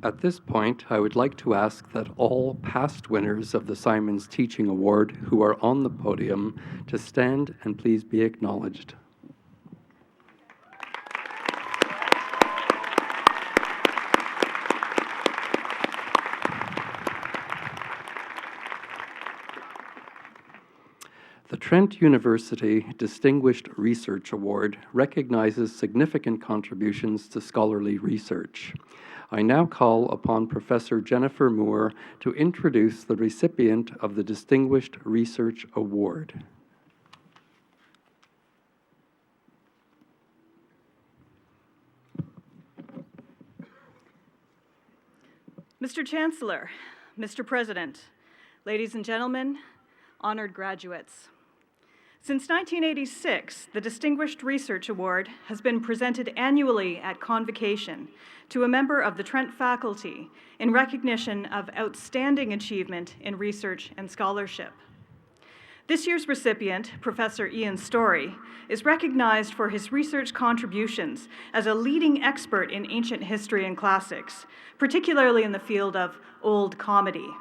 At this point, I would like to ask that all past winners of the Simons Teaching Award who are on the podium to stand and please be acknowledged. The Trent University Distinguished Research Award recognizes significant contributions to scholarly research. I now call upon Professor Jennifer Moore to introduce the recipient of the Distinguished Research Award. Mr. Chancellor, Mr. President, ladies and gentlemen, honored graduates. Since 1986, the Distinguished Research Award has been presented annually at Convocation to a member of the Trent faculty in recognition of outstanding achievement in research and scholarship. This year's recipient, Professor Ian Story, is recognized for his research contributions as a leading expert in ancient history and classics, particularly in the field of old comedy.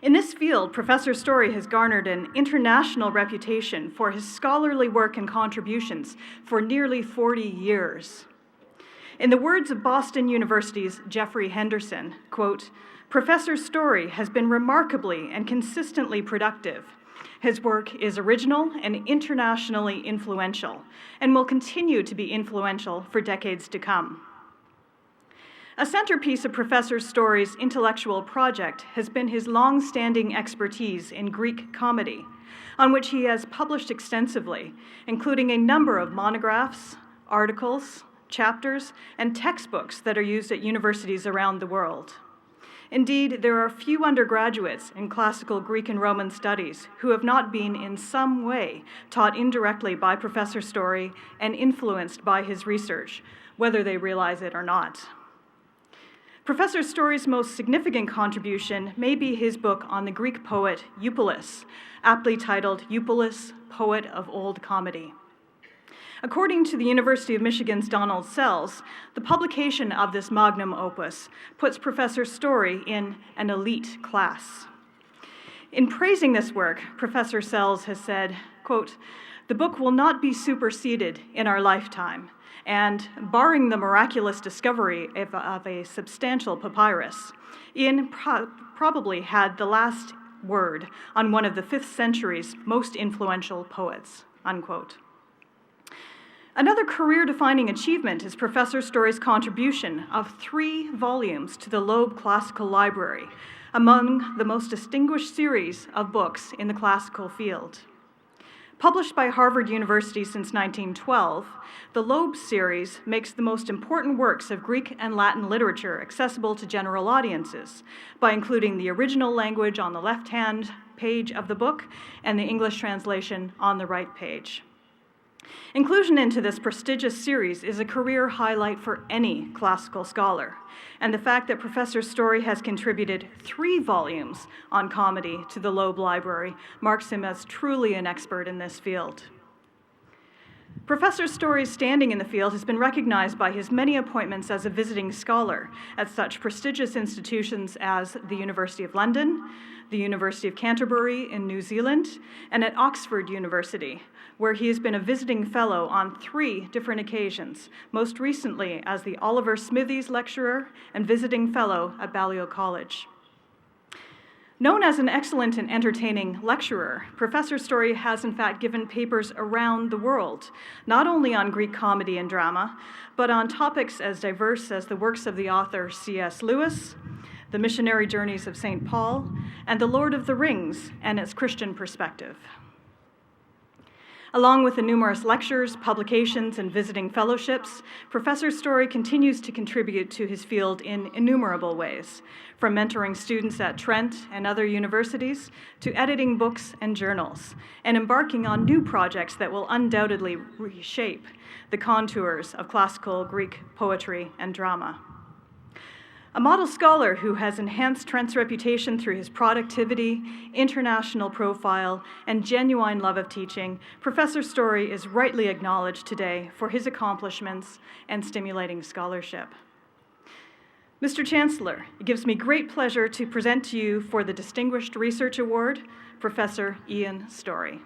In this field, Professor Story has garnered an international reputation for his scholarly work and contributions for nearly 40 years. In the words of Boston University's Jeffrey Henderson, quote, "Professor Story has been remarkably and consistently productive. His work is original and internationally influential, and will continue to be influential for decades to come." A centerpiece of Professor Story's intellectual project has been his long-standing expertise in Greek comedy, on which he has published extensively, including a number of monographs, articles, chapters, and textbooks that are used at universities around the world. Indeed, there are few undergraduates in classical Greek and Roman studies who have not been in some way taught indirectly by Professor Story and influenced by his research, whether they realize it or not. Professor Story's most significant contribution may be his book on the Greek poet Eupolis, aptly titled Eupolis, Poet of Old Comedy. According to the University of Michigan's Donald Sells, the publication of this magnum opus puts Professor Story in an elite class. In praising this work, Professor Sells has said, quote, "The book will not be superseded in our lifetime, and barring the miraculous discovery of a substantial papyrus, Ian probably had the last word on one of the 5th century's most influential poets," unquote. Another career-defining achievement is Professor Story's contribution of 3 volumes to the Loeb Classical Library, among the most distinguished series of books in the classical field. Published by Harvard University since 1912, the Loeb series makes the most important works of Greek and Latin literature accessible to general audiences by including the original language on the left-hand page of the book and the English translation on the right page. Inclusion into this prestigious series is a career highlight for any classical scholar, and the fact that Professor Story has contributed 3 volumes on comedy to the Loeb Library marks him as truly an expert in this field. Professor Story's standing in the field has been recognized by his many appointments as a visiting scholar at such prestigious institutions as the University of London, the University of Canterbury in New Zealand, and at Oxford University, where he has been a visiting fellow on 3 different occasions, most recently as the Oliver Smithies Lecturer and visiting fellow at Balliol College. Known as an excellent and entertaining lecturer, Professor Story has in fact given papers around the world, not only on Greek comedy and drama, but on topics as diverse as the works of the author C.S. Lewis, the missionary journeys of St. Paul, and the Lord of the Rings and its Christian perspective. Along with the numerous lectures, publications, and visiting fellowships, Professor Story continues to contribute to his field in innumerable ways, from mentoring students at Trent and other universities to editing books and journals, and embarking on new projects that will undoubtedly reshape the contours of classical Greek poetry and drama. A model scholar who has enhanced Trent's reputation through his productivity, international profile, and genuine love of teaching, Professor Story is rightly acknowledged today for his accomplishments and stimulating scholarship. Mr. Chancellor, it gives me great pleasure to present to you for the Distinguished Research Award, Professor Ian Storey.